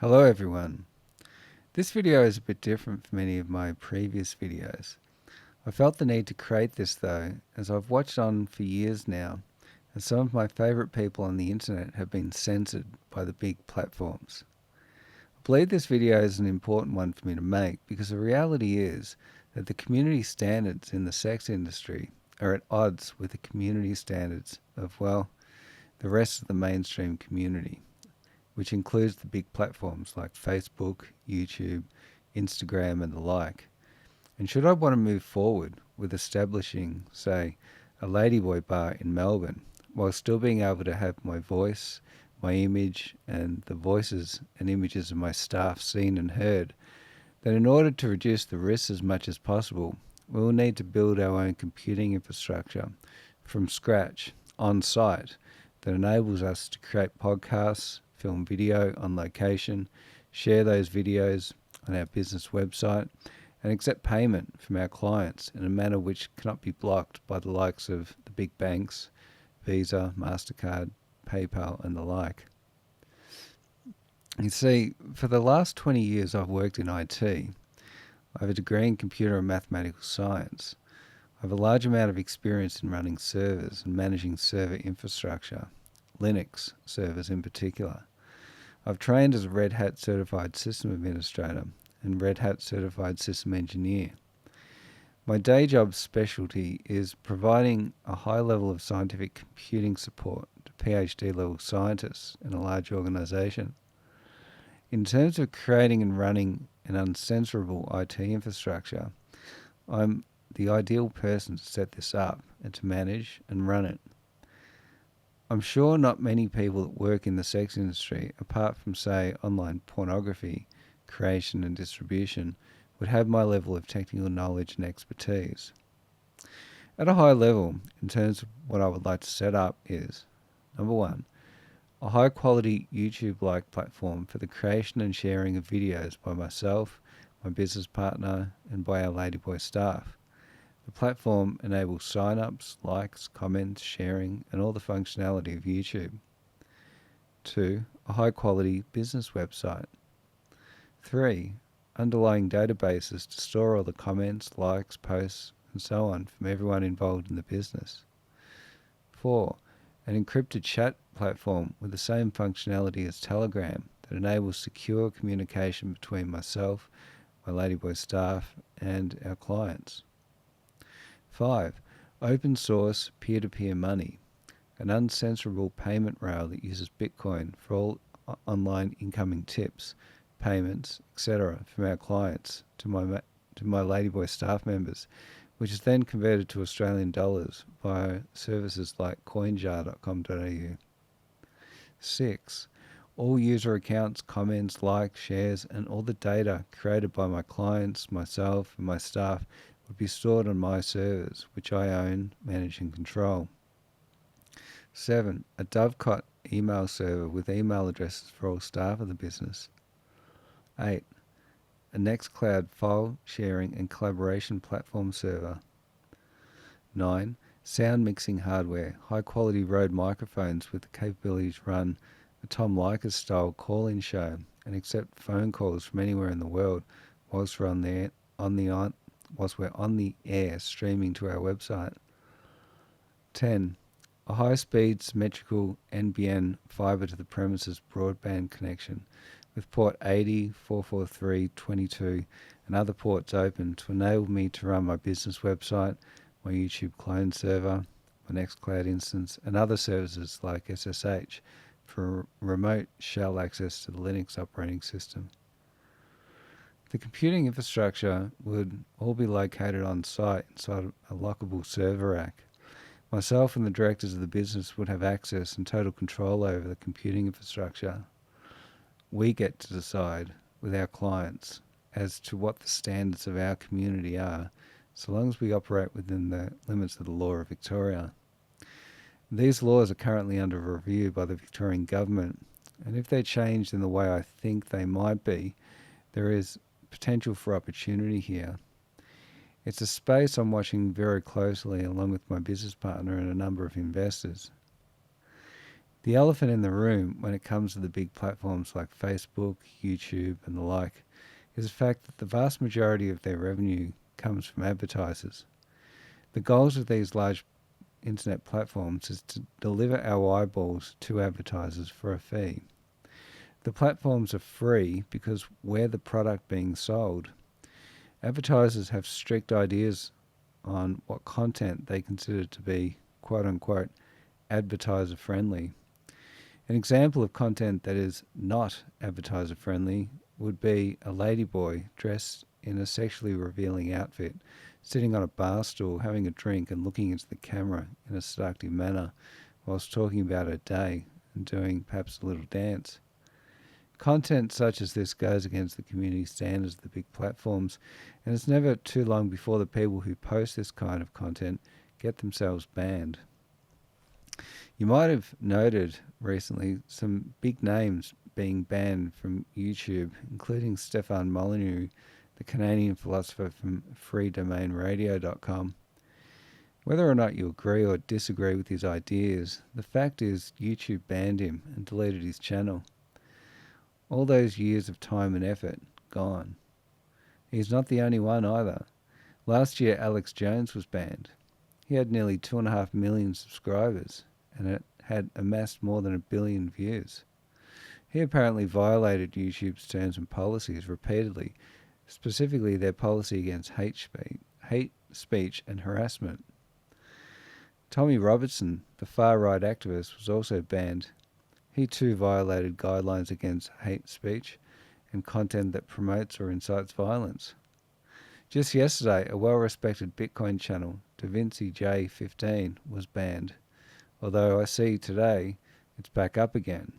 Hello everyone. This video is a bit different from any of my previous videos. I felt the need to create this though, as I've watched on for years now, and some of my favourite people on the internet have been censored by the big platforms. I believe this video is an important one for me to make because the reality is that the community standards in the sex industry are at odds with the community standards of, well, the rest of the mainstream community, which includes the big platforms like Facebook, YouTube, Instagram, and the like. And should I want to move forward with establishing, say, a Ladyboy bar in Melbourne, while still being able to have my voice, my image, and the voices and images of my staff seen and heard, then in order to reduce the risks as much as possible, we will need to build our own computing infrastructure from scratch, on site, that enables us to create podcasts, film video on location, share those videos on our business website, and accept payment from our clients in a manner which cannot be blocked by the likes of the big banks, Visa, MasterCard, PayPal, and the like. You see, for the last 20 years I've worked in IT. I have a degree in computer and mathematical science. I have a large amount of experience in running servers and managing server infrastructure, Linux servers in particular. I've trained as a Red Hat certified system administrator and Red Hat certified system engineer. My day job specialty is providing a high level of scientific computing support to PhD level scientists in a large organisation. In terms of creating and running an uncensorable IT infrastructure, I'm the ideal person to set this up and to manage and run it. I'm sure not many people that work in the sex industry, apart from, say, online pornography creation and distribution, would have my level of technical knowledge and expertise. At a high level, in terms of what I would like to set up is, number one, a high quality YouTube-like platform for the creation and sharing of videos by myself, my business partner, and by our Ladyboy staff. The platform enables sign-ups, likes, comments, sharing, and all the functionality of YouTube. 2. A high-quality business website. 3. Underlying databases to store all the comments, likes, posts, and so on from everyone involved in the business. 4. An encrypted chat platform with the same functionality as Telegram that enables secure communication between myself, my Ladyboy staff, and our clients. 5. Open source peer-to-peer money, an uncensorable payment rail that uses Bitcoin for all online incoming tips, payments, etc. from our clients to my Ladyboy staff members, which is then converted to Australian dollars via services like coinjar.com.au. 6. All user accounts, comments, likes, shares, and all the data created by my clients, myself, and my staff would be stored on my servers, which I own, manage, and control. 7. A Dovecot email server with email addresses for all staff of the business. 8. A Nextcloud file sharing and collaboration platform server. 9. Sound mixing hardware, high quality Rode microphones with the capability to run a Tom Leykis style call-in show and accept phone calls from anywhere in the world whilst we're on the air streaming to our website. 10. A high-speed symmetrical NBN fibre to the premises broadband connection with port 80, 443, 22 and other ports open to enable me to run my business website, my YouTube clone server, my Nextcloud instance, and other services like SSH for remote shell access to the Linux operating system. The computing infrastructure would all be located on site inside a lockable server rack. Myself and the directors of the business would have access and total control over the computing infrastructure. We get to decide with our clients as to what the standards of our community are, so long as we operate within the limits of the law of Victoria. These laws are currently under review by the Victorian government, and if they're changed in the way I think they might be, there is potential for opportunity here. It's a space I'm watching very closely along with my business partner and a number of investors. The elephant in the room when it comes to the big platforms like Facebook, YouTube, and the like is the fact that the vast majority of their revenue comes from advertisers. The goals of these large internet platforms is to deliver our eyeballs to advertisers for a fee. The platforms are free because we're the product being sold. Advertisers have strict ideas on what content they consider to be quote unquote advertiser friendly. An example of content that is not advertiser friendly would be a ladyboy dressed in a sexually revealing outfit, sitting on a bar stool having a drink and looking into the camera in a seductive manner whilst talking about her day and doing perhaps a little dance. Content such as this goes against the community standards of the big platforms, and it's never too long before the people who post this kind of content get themselves banned. You might have noted recently some big names being banned from YouTube, including Stefan Molyneux, the Canadian philosopher from freedomainradio.com. Whether or not you agree or disagree with his ideas, the fact is YouTube banned him and deleted his channel. All those years of time and effort, gone. He's not the only one either. Last year, Alex Jones was banned. He had nearly 2.5 million subscribers, and it had amassed more than 1 billion views. He apparently violated YouTube's terms and policies repeatedly, specifically their policy against hate speech and harassment. Tommy Robertson, the far-right activist, was also banned. He too violated guidelines against hate speech and content that promotes or incites violence. Just yesterday, a well-respected Bitcoin channel, DaVinci J15, was banned, although I see today it's back up again.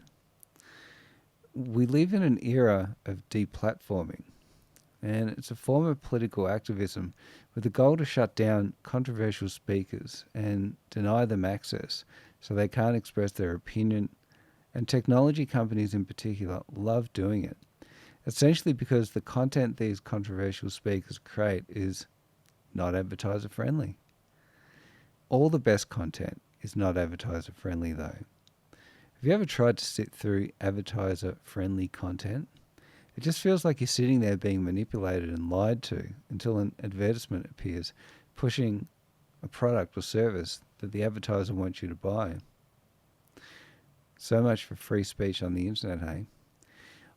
We live in an era of deplatforming, and it's a form of political activism with the goal to shut down controversial speakers and deny them access so they can't express their opinion, and technology companies in particular love doing it, essentially because the content these controversial speakers create is not advertiser friendly. All the best content is not advertiser friendly though. Have you ever tried to sit through advertiser friendly content? It just feels like you're sitting there being manipulated and lied to until an advertisement appears pushing a product or service that the advertiser wants you to buy. So much for free speech on the internet, hey?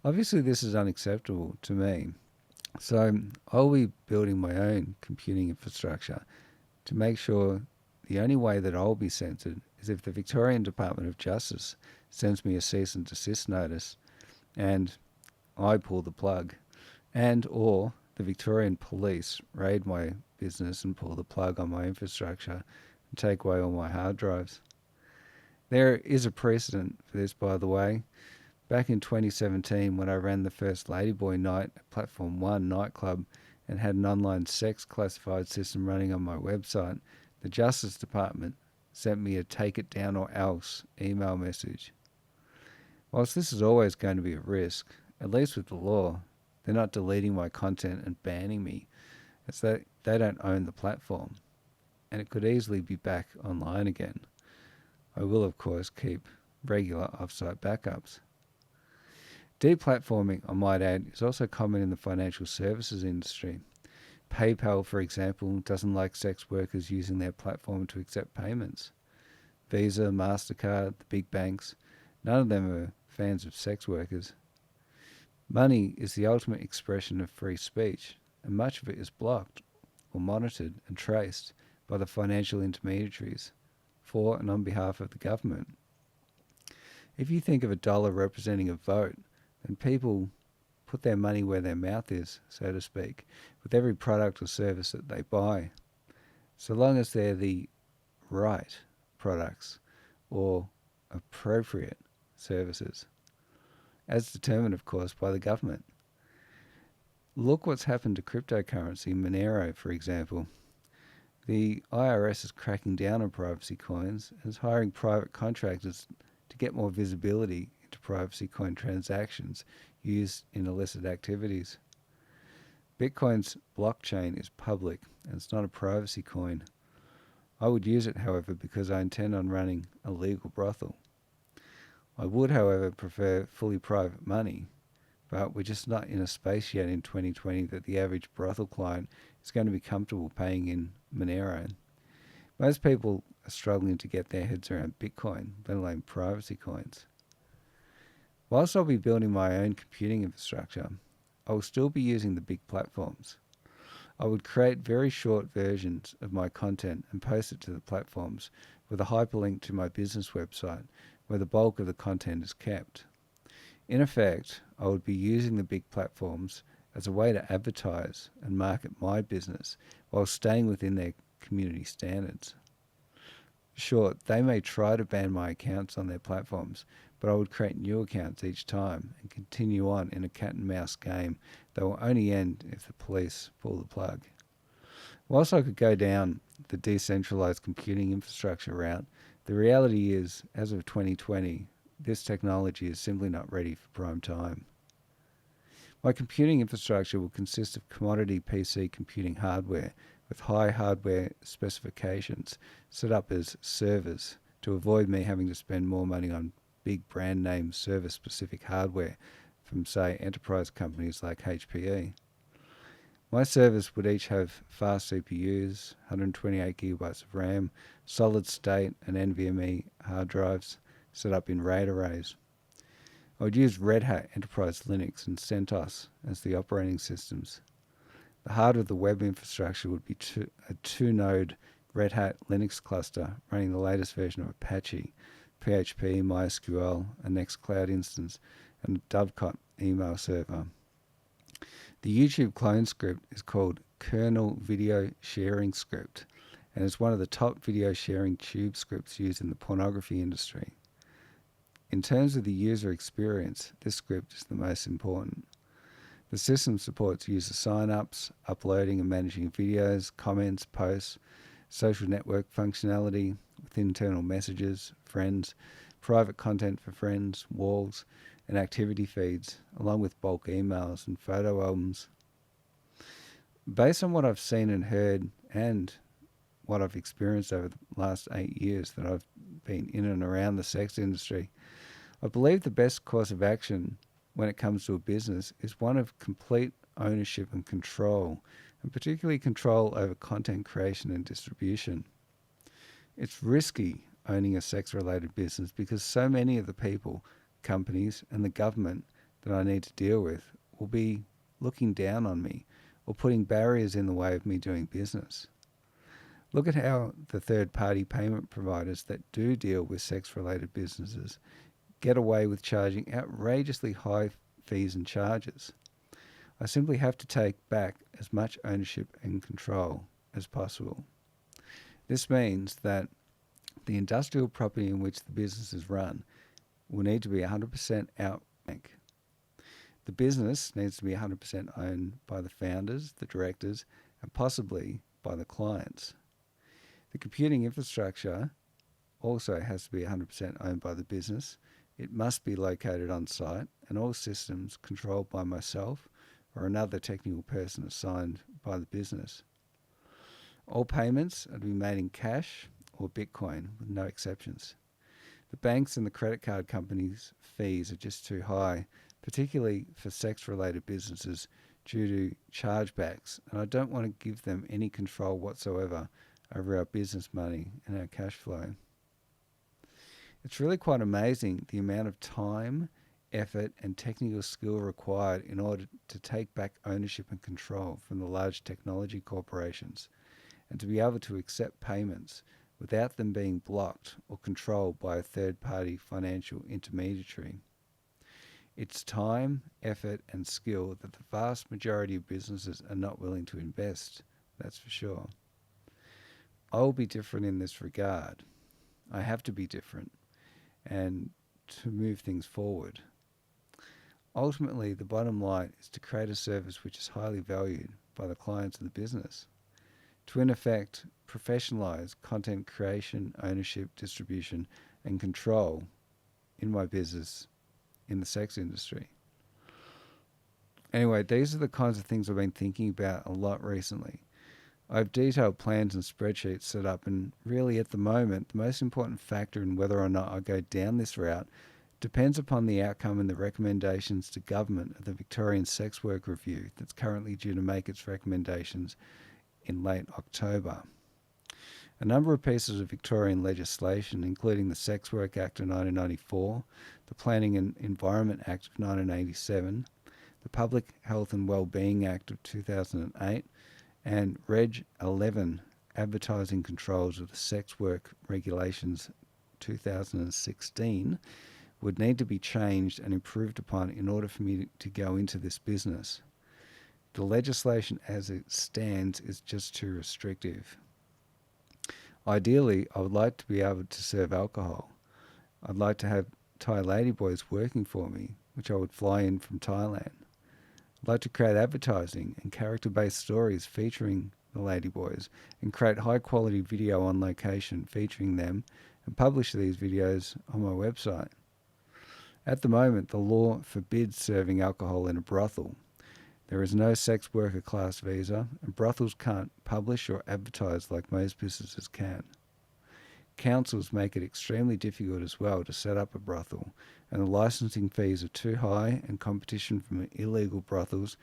Obviously this is unacceptable to me, so I'll be building my own computing infrastructure to make sure the only way that I'll be censored is if the Victorian Department of Justice sends me a cease and desist notice and I pull the plug, and or the Victorian police raid my business and pull the plug on my infrastructure and take away all my hard drives. There is a precedent for this, by the way. Back in 2017, when I ran the first Ladyboy night at Platform 1 nightclub and had an online sex classified system running on my website, the Justice Department sent me a take it down or else email message. Whilst this is always going to be a risk, at least with the law, they're not deleting my content and banning me, as they don't own the platform, and it could easily be back online again. I will, of course, keep regular off-site backups. Deplatforming, I might add, is also common in the financial services industry. PayPal, for example, doesn't like sex workers using their platform to accept payments. Visa, MasterCard, the big banks, none of them are fans of sex workers. Money is the ultimate expression of free speech, and much of it is blocked or monitored and traced by the financial intermediaries for and on behalf of the government. If you think of a dollar representing a vote, then people put their money where their mouth is, so to speak, with every product or service that they buy, so long as they're the right products or appropriate services, as determined, of course, by the government. Look what's happened to cryptocurrency, Monero, for example. The IRS is cracking down on privacy coins and is hiring private contractors to get more visibility into privacy coin transactions used in illicit activities. Bitcoin's blockchain is public and it's not a privacy coin. I would use it, however, because I intend on running a legal brothel. I would, however, prefer fully private money, but we're just not in a space yet in 2020 that the average brothel client is going to be comfortable paying in Monero. Most people are struggling to get their heads around Bitcoin, let alone privacy coins. Whilst I'll be building my own computing infrastructure, I will still be using the big platforms. I would create very short versions of my content and post it to the platforms with a hyperlink to my business website where the bulk of the content is kept. In effect, I would be using the big platforms as a way to advertise and market my business while staying within their community standards. Sure, they may try to ban my accounts on their platforms, but I would create new accounts each time and continue on in a cat and mouse game that will only end if the police pull the plug. Whilst I could go down the decentralized computing infrastructure route, the reality is, as of 2020, this technology is simply not ready for prime time. My computing infrastructure will consist of commodity PC computing hardware with high hardware specifications set up as servers to avoid me having to spend more money on big brand name server specific hardware from, say, enterprise companies like HPE. My servers would each have fast CPUs, 128 gigabytes of RAM, solid state and NVMe hard drives set up in RAID arrays. I would use Red Hat Enterprise Linux and CentOS as the operating systems. The heart of the web infrastructure would be a two-node Red Hat Linux cluster running the latest version of Apache, PHP, MySQL, a Nextcloud instance, and a Dovecot email server. The YouTube clone script is called Kernel Video Sharing Script and is one of the top video sharing tube scripts used in the pornography industry. In terms of the user experience, this script is the most important. The system supports user sign-ups, uploading and managing videos, comments, posts, social network functionality with internal messages, friends, private content for friends, walls, and activity feeds, along with bulk emails and photo albums. Based on what I've seen and heard and what I've experienced over the last 8 years that I've been in and around the sex industry, I believe the best course of action when it comes to a business is one of complete ownership and control, and particularly control over content creation and distribution. It's risky owning a sex-related business because so many of the people, companies, and the government that I need to deal with will be looking down on me or putting barriers in the way of me doing business. Look at how the third-party payment providers that do deal with sex-related businesses get away with charging outrageously high fees and charges. I simply have to take back as much ownership and control as possible. This means that the industrial property in which the business is run will need to be 100% out. The business needs to be 100% owned by the founders, the directors, and possibly by the clients. The computing infrastructure also has to be 100% owned by the business. It must be located on site and all systems controlled by myself or another technical person assigned by the business. All payments are to be made in cash or Bitcoin with no exceptions. The banks and the credit card companies' fees are just too high, particularly for sex-related businesses due to chargebacks, and I don't want to give them any control whatsoever over our business money and our cash flow. It's really quite amazing the amount of time, effort, and technical skill required in order to take back ownership and control from the large technology corporations and to be able to accept payments without them being blocked or controlled by a third-party financial intermediary. It's time, effort, and skill that the vast majority of businesses are not willing to invest, that's for sure. I will be different in this regard. I have to be different and to move things forward. Ultimately, the bottom line is to create a service which is highly valued by the clients of the business, to in effect professionalize content creation, ownership, distribution, and control in my business in the sex industry. Anyway, these are the kinds of things I've been thinking about a lot recently. I have detailed plans and spreadsheets set up, and really at the moment, the most important factor in whether or not I go down this route depends upon the outcome and the recommendations to government of the Victorian Sex Work Review that's currently due to make its recommendations in late October. A number of pieces of Victorian legislation, including the Sex Work Act of 1994, the Planning and Environment Act of 1987, the Public Health and Wellbeing Act of 2008, and Reg 11, Advertising Controls of the Sex Work Regulations 2016, would need to be changed and improved upon in order for me to go into this business. The legislation as it stands is just too restrictive. Ideally, I would like to be able to serve alcohol. I'd like to have Thai Ladyboys working for me, which I would fly in from Thailand. I'd like to create advertising and character-based stories featuring the Ladyboys and create high-quality video on location featuring them and publish these videos on my website. At the moment, the law forbids serving alcohol in a brothel. There is no sex worker class visa, and brothels can't publish or advertise like most businesses can. Councils make it extremely difficult as well to set up a brothel, and the licensing fees are too high, and competition from illegal brothels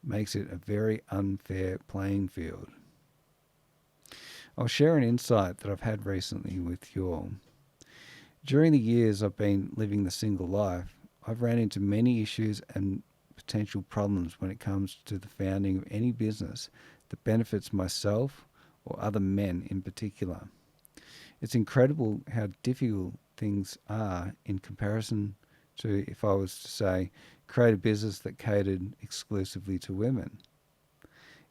makes it a very unfair playing field. I'll share an insight that I've had recently with you all. During the years I've been living the single life, I've ran into many issues and potential problems when it comes to the founding of any business that benefits myself or other men in particular. It's incredible how difficult things are in comparison to if I was to say, create a business that catered exclusively to women.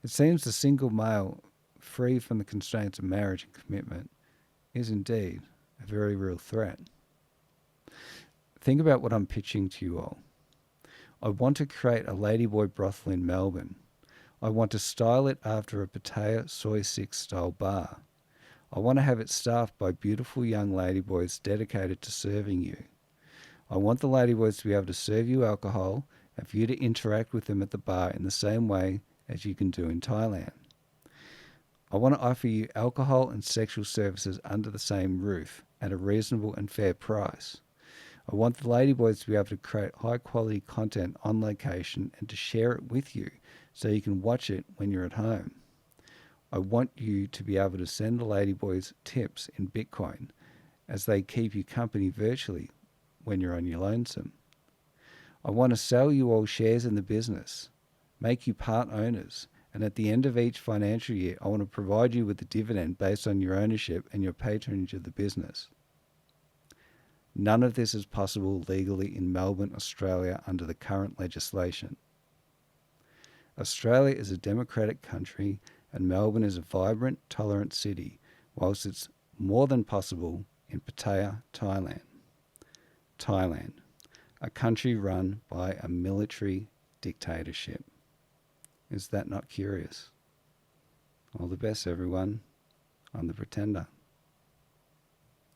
It seems the single male, free from the constraints of marriage and commitment, is indeed a very real threat. Think about what I'm pitching to you all. I want to create a Ladyboy brothel in Melbourne. I want to style it after a Pattaya Soy 6 style bar. I want to have it staffed by beautiful young ladyboys dedicated to serving you. I want the ladyboys to be able to serve you alcohol and for you to interact with them at the bar in the same way as you can do in Thailand. I want to offer you alcohol and sexual services under the same roof at a reasonable and fair price. I want the ladyboys to be able to create high quality content on location and to share it with you so you can watch it when you're at home. I want you to be able to send the ladyboys tips in Bitcoin as they keep you company virtually when you're on your lonesome. I want to sell you all shares in the business, make you part owners, and at the end of each financial year, I want to provide you with a dividend based on your ownership and your patronage of the business. None of this is possible legally in Melbourne, Australia, under the current legislation. Australia is a democratic country and Melbourne is a vibrant, tolerant city, whilst it's more than possible in Pattaya, Thailand. Thailand, a country run by a military dictatorship. Is that not curious? All the best, everyone. I'm the Pretender.